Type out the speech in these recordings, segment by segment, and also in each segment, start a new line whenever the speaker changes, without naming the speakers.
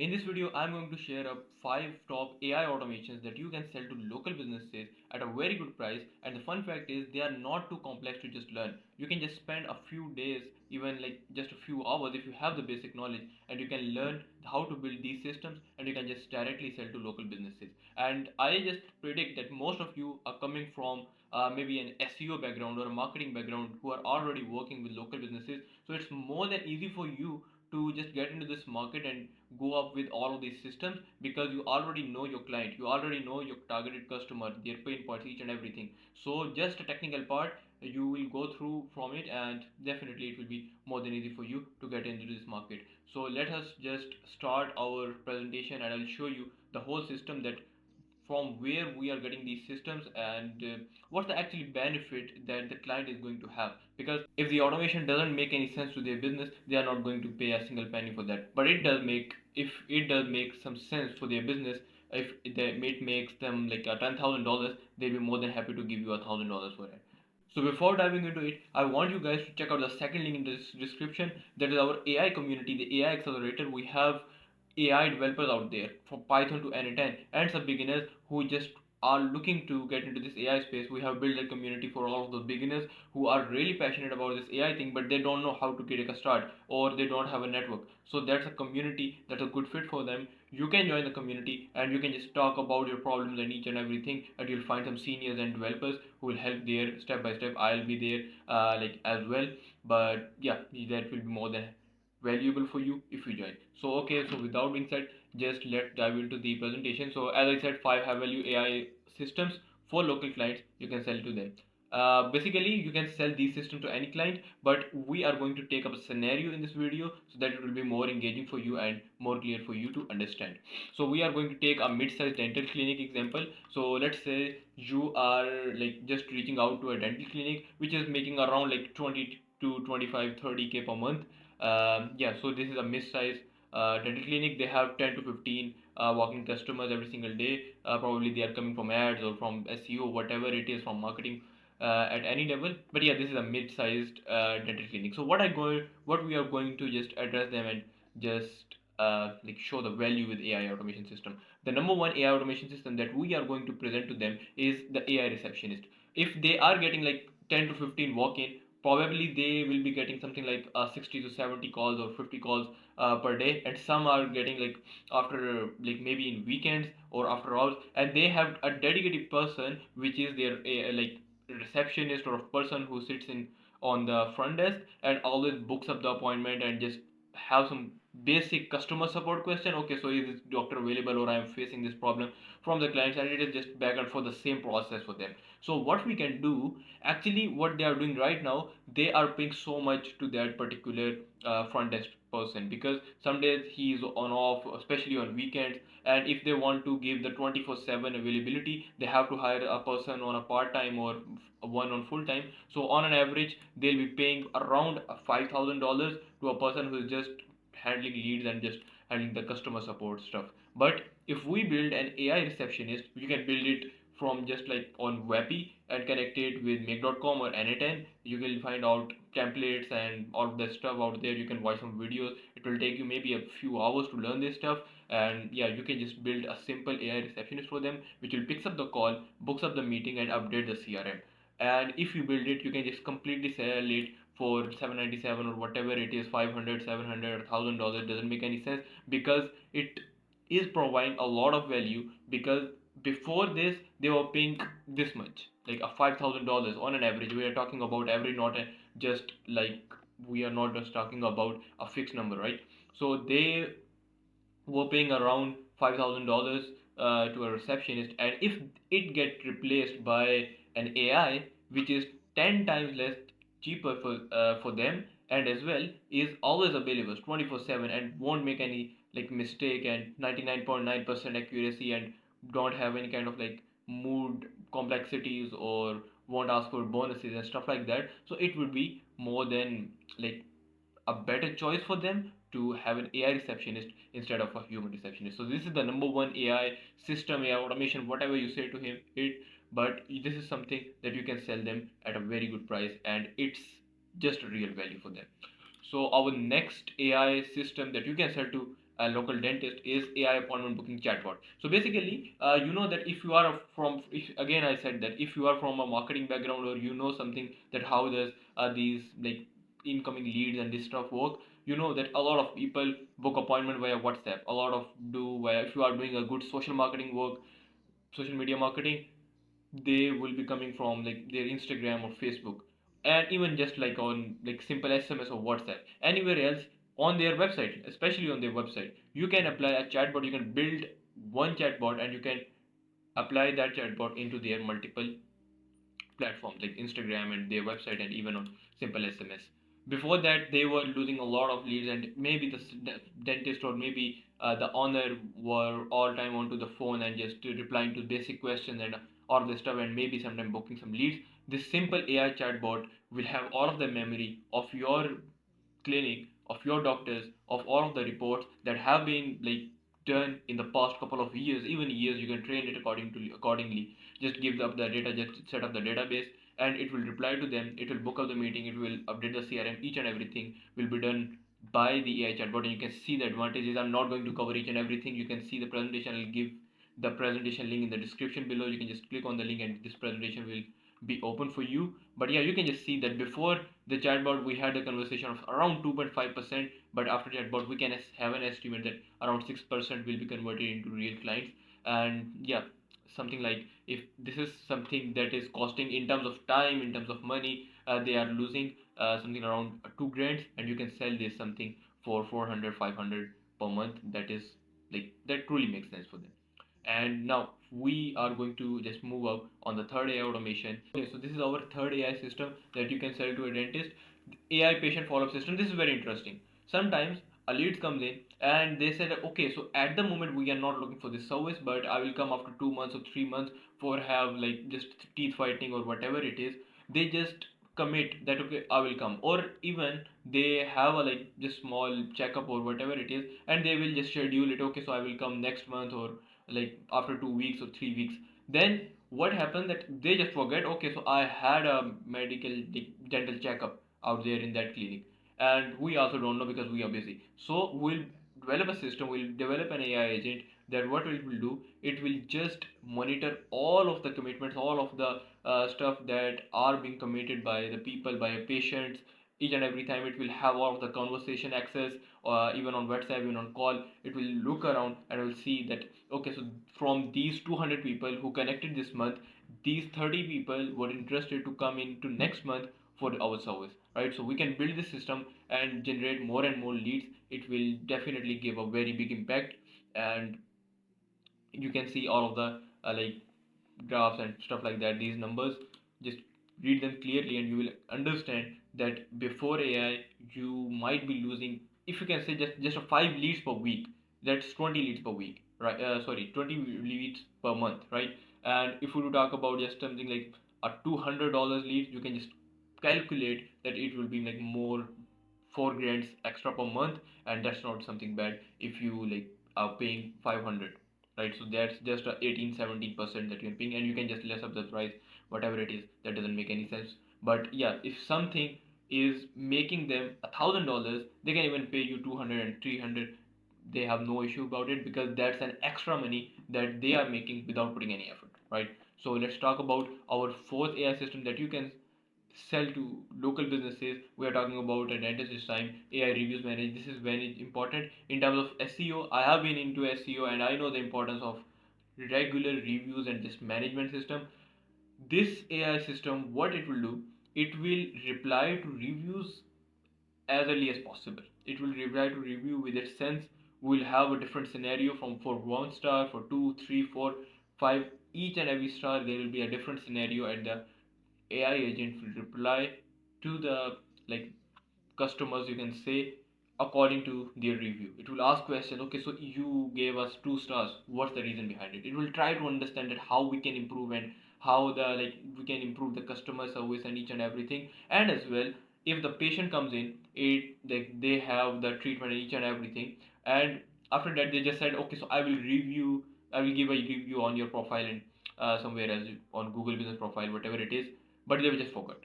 In this video, I'm going to share up 5 top AI automations that you can sell to local businesses at a very good price. And the fun fact is, they are not too complex to just learn. You can just spend a few days, even like just a few hours, if you have the basic knowledge, and you can learn how to build these systems, and you can just directly sell to local businesses. And I just predict that most of you are coming from maybe an SEO background or a marketing background who are already working with local businesses. So it's more than easy for you to just get into this market and go up with all of these systems because you already know your client, you already know your targeted customer, their pain points, each and everything. So just a technical part you will go through from it, and definitely it will be more than easy for you to get into this market. So let us just start our presentation, and I'll show you the whole system, that from where we are getting these systems, and what's the actually benefit that the client is going to have. Because if the automation doesn't make any sense to their business, they are not going to pay a single penny for that. But it does make, if it does make some sense for their business, if it makes them like a $10,000, they'll be more than happy to give you $1,000 for it. So before diving into it, I want you guys to check out the second link in the description. That is our AI community, the AI accelerator. We have AI developers out there from Python to N10 and some beginners who just are looking to get into this AI space. We have built a community for all of those beginners who are really passionate about this AI thing, but they don't know how to take a start, or they don't have a network. So that's a community that's a good fit for them. You can join the community and you can just talk about your problems and each and everything, and you'll find some seniors and developers who will help there step by step. I'll be there like as well. But yeah, that will be more than valuable for you if you join. So okay, so without being said, just let's dive into the presentation. So as I said, 5 high value AI systems for local clients you can sell to them. Basically you can sell these systems to any client, but we are going to take up a scenario in this video so that it will be more engaging for you and more clear for you to understand. So we are going to take a mid-sized dental clinic example. So let's say you are like just reaching out to a dental clinic which is making around like 20 to 25 30K per month. Yeah, so this is a mid-size dental clinic. They have 10 to 15 walking customers every single day. Probably they are coming from ads or from SEO, whatever it is, from marketing at any level. But yeah, this is a mid-sized dental clinic. So what we are going to just address them and just like show the value with AI automation system. The number one AI automation system that we are going to present to them is the AI receptionist. If they are getting like 10 to 15 walk-in, probably they will be getting something like 60 to 70 calls or 50 calls per day, and some are getting like after like maybe in weekends or after hours, and they have a dedicated person which is their like receptionist or a person who sits in on the front desk and always books up the appointment and just have some basic customer support question. Okay, so is this doctor available, or I am facing this problem from the clients, and it is just back and for the same process for them. So what we can do, actually what they are doing right now, they are paying so much to that particular front desk person, because some days he is on off, especially on weekends, and if they want to give the 24/7 availability, they have to hire a person on a part time or one on full time. So on an average they'll be paying around $5,000 to a person who is just handling leads and just handling the customer support stuff. But if we build an AI receptionist, you can build it from just like on Wappy and connect it with make.com or N10. You will find out templates and all of that stuff out there. You can watch some videos. It will take you maybe a few hours to learn this stuff, and yeah, you can just build a simple AI receptionist for them, which will picks up the call, books up the meeting, and update the CRM. And if you build it, you can just completely sell it for 797 or whatever it is, 500, 700, $1,000. Doesn't make any sense, because it is providing a lot of value. Because before this they were paying this much, like a $5,000 on an average. We are talking about average, not just like, we are not just talking about a fixed number, right? So they were paying around $5,000 to a receptionist, and if it get replaced by an AI, which is 10 times less cheaper for them, and as well is always available 24/7 and won't make any like mistake, and 99.9% accuracy, and don't have any kind of like mood complexities, or won't ask for bonuses and stuff like that. So it would be more than like a better choice for them to have an AI receptionist instead of a human receptionist. So this is the number one AI system, AI automation, whatever you say to him, it. But this is something that you can sell them at a very good price, and it's just a real value for them. So our next AI system that you can sell to a local dentist is AI appointment booking chatbot. So basically, you know that if you are from, if, again I said that if you are from a marketing background, or you know something that how does these like incoming leads and this stuff work, you know that a lot of people book appointment via WhatsApp. A lot of do via, if you are doing a good social marketing work, social media marketing, they will be coming from like their Instagram or Facebook, and even just like on like simple SMS or WhatsApp. Anywhere else on their website, especially on their website, you can apply a chatbot. You can build one chatbot and you can apply that chatbot into their multiple platforms like Instagram and their website, and even on simple SMS. Before that, they were losing a lot of leads, and maybe the dentist or maybe the owner were all time onto the phone and just replying to basic questions and all this stuff, and maybe sometime booking some leads. This simple AI chatbot will have all of the memory of your clinic, of your doctors, of all of the reports that have been like done in the past couple of years, even years. You can train it accordingly. Just give up the data, just set up the database, and it will reply to them. It will book up the meeting, it will update the CRM. Each and everything will be done by the AI chatbot, and you can see the advantages. I'm not going to cover each and everything. You can see the presentation. I'll give the presentation link in the description below. You can just click on the link and this presentation will be open for you. But yeah, you can just see that before the chatbot we had a conversation of around 2.5%, but after chatbot we can have an estimate that around 6% will be converted into real clients. And yeah, something like, if this is something that is costing in terms of time, in terms of money, they are losing something around 2 grand, and you can sell this something for 400, 500 per month. That is like, that truly makes sense for them. And now we are going to just move up on the third AI automation. Okay, so this is our third AI system that you can sell to a dentist. AI patient follow-up system. This is very interesting. Sometimes a lead comes in and they said, okay, so at the moment we are not looking for this service, but I will come after 2 months or 3 months for have like just teeth whitening or whatever it is. They just commit that okay, I will come, or even they have a like just small checkup or whatever it is, and they will just schedule it. Okay, so I will come next month, or like after 2 weeks or 3 weeks. Then what happened that they just forget, okay, so I had a medical dental checkup out there in that clinic, and we also don't know because we are busy. So we'll develop a system, we'll develop an AI agent, that what it will do, it will just monitor all of the commitments, all of the stuff that are being committed by the people, by patients. Each and every time it will have all of the conversation access, even on WhatsApp, even on call. It will look around and will see that okay, so from these 200 people who connected this month, these 30 people were interested to come into next month for our service, right? So we can build this system and generate more and more leads. It will definitely give a very big impact. And you can see all of the like graphs and stuff like that, these numbers. Just read them clearly and you will understand that before AI you might be losing, if you can say just a 5 leads per week, that's 20 leads per week, right? Sorry, 20 leads per month, right? And if we talk about just something like a $200 lead, you can just calculate that it will be like more 4 grants extra per month, and that's not something bad if you like are paying 500, right? So that's just a 18-17% that you're paying, and you can just less up the price, whatever it is. That doesn't make any sense. But yeah, if something is making them $1,000, they can even pay you 200 and 300. They have no issue about it because that's an extra money that they are making without putting any effort, right? So let's talk about our fourth AI system that you can sell to local businesses. We are talking about a dentist this time. AI reviews manage. This is very important in terms of SEO. I have been into SEO and I know the importance of regular reviews and this management system. This AI system, what it will do, it will reply to reviews as early as possible. It will reply to review with its sense. We'll have a different scenario from for 1 star, for 2, 3, 4, 5. Each and every star there will be a different scenario, and the AI agent will reply to the like customers, you can say, according to their review. It will ask questions. Okay, so you gave us 2 stars. What's the reason behind it? It will try to understand that how we can improve and how the like we can improve the customer service and each and everything. And as well, if the patient comes in, it they have the treatment and each and everything. And after that, they just said, okay, so I will review. I will give a review on your profile and somewhere else on Google Business Profile, whatever it is. But they just forgot.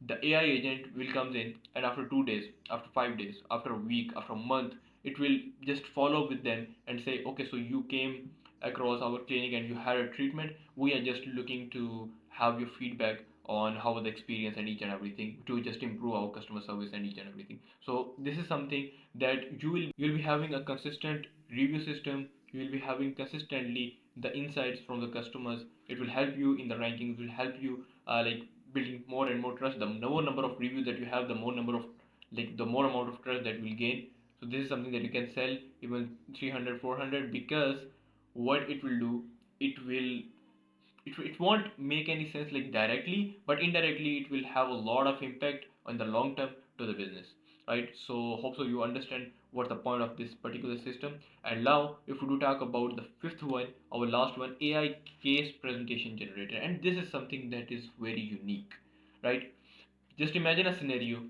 The AI agent will comes in, and after 2 days, after 5 days, after a week, after a month, It will just follow with them and say, okay, so you came across our clinic and you had a treatment. We are just looking to have your feedback on how the experience and each and everything to just improve our customer service and each and everything. So this is something that you'll be having a consistent review system. You will be having consistently the insights from the customers. It will help you in the rankings. Will help you like building more and more trust. The more number of reviews that you have, the more number of like the more amount of trust that you will gain. So this is something that you can sell even 300 400, because what it will do, it will it won't make any sense like directly, but indirectly it will have a lot of impact on the long term to the business, right? So hope so you understand what's the point of this particular system. And now if we do talk about the fifth one, our last one, AI case presentation generator, and this is something that is very unique, right? Just imagine a scenario: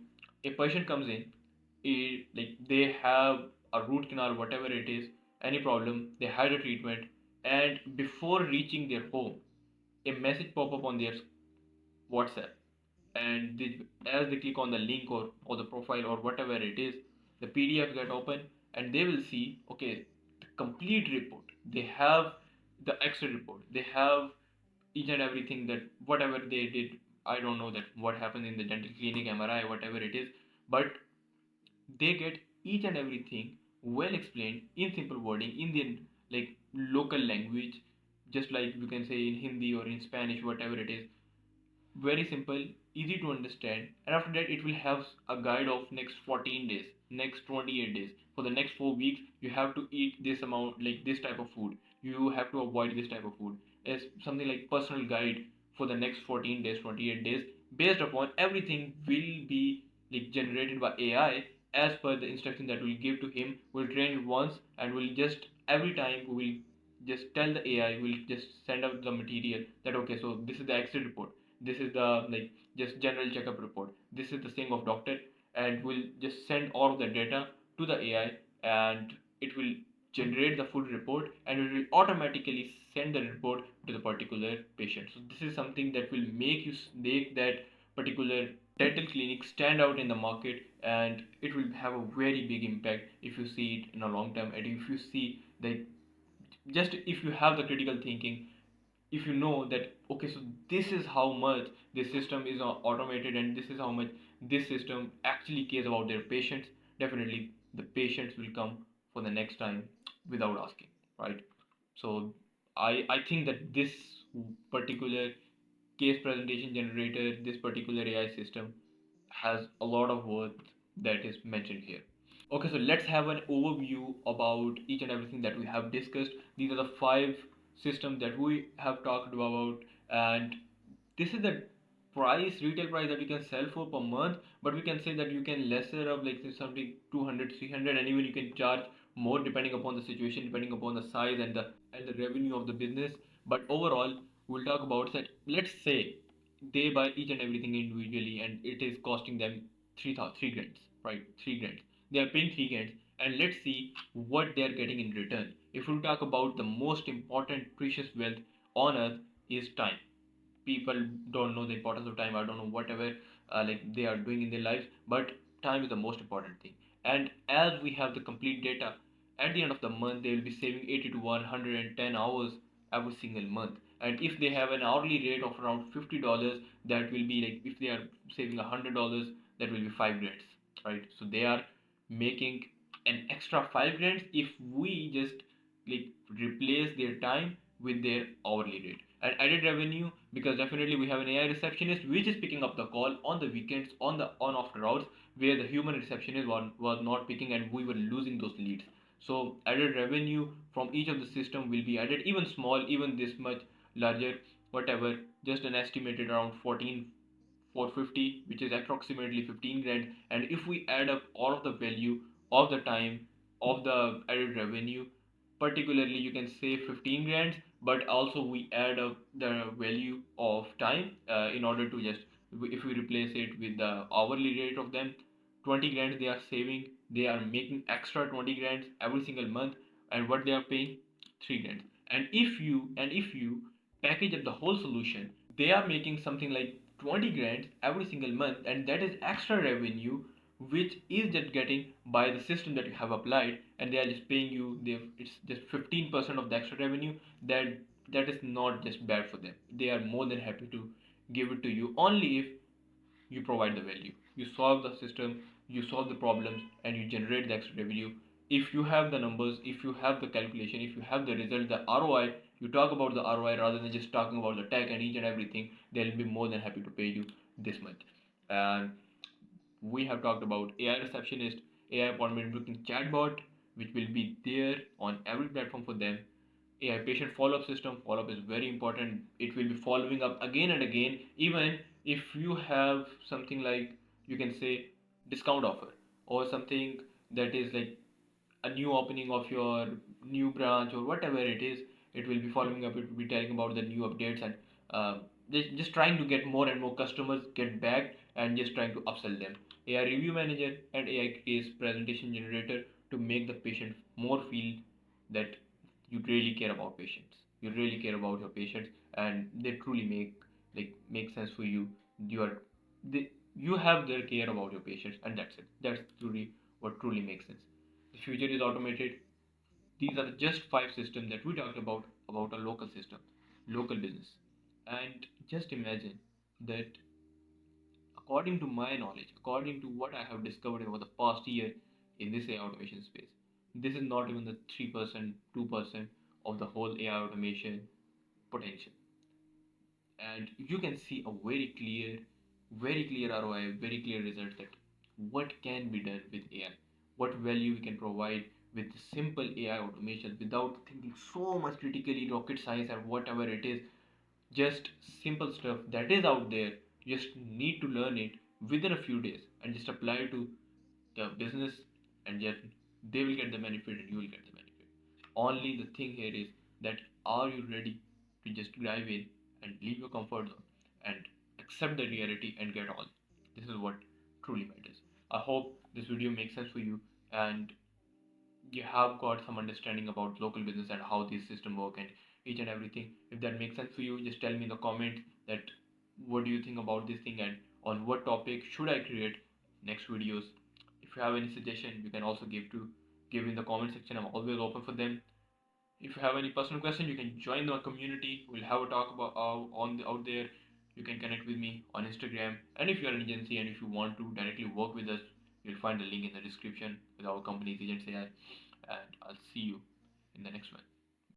a patient comes in, like they have a root canal, whatever it is, any problem, they had a treatment, and before reaching their home, a message pop up on their WhatsApp, and as they click on the link or the profile or whatever it is, the PDF get open, and they will see, okay, the complete report. They have the X-ray report. They have each and everything that whatever they did. I don't know that what happened in the dental clinic, MRI, whatever it is, but they get each and everything well explained in simple wording in their like local language, just like you can say in Hindi or in Spanish, whatever it is. Very simple, easy to understand, and after that it will have a guide of next 14 days, next 28 days. For the next 4 weeks you have to eat this amount, like this type of food, you have to avoid this type of food, as something like personal guide for the next 14 days, 28 days, based upon everything will be like generated by AI as per the instruction that we'll give to him. We'll train it once, and we'll just every time we will just tell the AI, we'll just send out the material that okay, so this is the X-ray report, this is the like just general checkup report, this is the saying of doctor, and we'll just send all of the data to the AI, and it will generate the full report, and it will automatically send the report to the particular patient. So this is something that will make that particular dental clinic stand out in the market, and it will have a very big impact if you see it in a long term. And if you see that, just if you have the critical thinking, if you know that okay, so this is how much this system is automated, and this is how much this system actually cares about their patients, definitely the patients will come for the next time without asking, right? So I think that this particular case presentation generator, this particular AI system has a lot of worth that is mentioned here. Okay, so let's have an overview about each and everything that we have discussed. These are the five systems that we have talked about, and this is the retail price that you can sell for per month. But we can say that you can lesser of like say something 200, 300, and even you can charge more depending upon the situation, depending upon the size and the revenue of the business. But overall, we'll talk about that. Let's say they buy each and everything individually, and it is costing them 3 grand, right? 3 grand, they are paying 3 grand, and let's see what they are getting in return. If we talk about the most important precious wealth on earth is time. People don't know the importance of time. I don't know whatever like they are doing in their lives, but time is the most important thing. And as we have the complete data, at the end of the month they will be saving 80 to 110 hours every single month. And if they have an hourly rate of around $50, that will be like, if they are saving $100, that will be 5 grand, right? So they are making an extra 5 grand if we just like replace their time with their hourly rate. And added revenue, because definitely we have an AI receptionist which is picking up the call on the weekends, on the on off routes where the human receptionist was not picking, and we were losing those leads. So added revenue from each of the system will be added, even small, even this much larger, whatever, just an estimated around 14 450, which is approximately 15 grand. And if we add up all of the value of the time of the added revenue, particularly you can say 15 grand, but also we add up the value of time in order to just, if we replace it with the hourly rate of them, 20 grand they are saving. They are making extra 20 grand every single month, and what they are paying, 3 grand. And if you package up the whole solution, they are making something like 20 grand every single month, and that is extra revenue which is just getting by the system that you have applied, and they are just paying you, it's just 15% of the extra revenue. That is not just bad for them. They are more than happy to give it to you only if you provide the value, you solve the system, you solve the problems, and you generate the extra revenue. If you have the numbers, if you have the calculation, if you have the result, the ROI, you talk about the ROI rather than just talking about the tech and each and everything, they'll be more than happy to pay you this much. And we have talked about AI receptionist, AI appointment booking chatbot, which will be there on every platform for them. AI patient follow-up system. Follow-up is very important. It will be following up again and again, even if you have something like, you can say, discount offer or something that is like a new opening of your new branch or whatever it is. It will be following up, it will be telling about the new updates, and just trying to get more and more customers get back and just trying to upsell them. AI review manager and AI case presentation generator to make the patient more feel that you really care about patients, you really care about your patients, and they truly make sense for you. You are they, you have their care about your patients, and that's it. That's truly what truly makes sense. The future is automated. These are just five systems that we talked about a local system, local business. And just imagine that, according to my knowledge, according to what I have discovered over the past year in this AI automation space, this is not even the 3%, 2% of the whole AI automation potential. And you can see a very clear ROI, very clear result that what can be done with AI, what value we can provide with simple AI automation without thinking so much critically rocket science or whatever it is. Just simple stuff that is out there. You just need to learn it within a few days and just apply it to the business, and yet they will get the benefit and you will get the benefit. Only the thing here is that, are you ready to just dive in and leave your comfort zone and accept the reality and get on? This is what truly matters. I hope this video makes sense for you, and you have got some understanding about local business and how these systems work and each and everything. If that makes sense for you, just tell me in the comment that what do you think about this thing, and on what topic should I create next videos. If you have any suggestion, you can also give in the comment section. I'm always open for them. If you have any personal question, you can join the community. We'll have a talk about out there. You can connect with me on Instagram. And if you're an agency and if you want to directly work with us, you'll find the link in the description with our company's Agents AI. And I'll see you in the next one.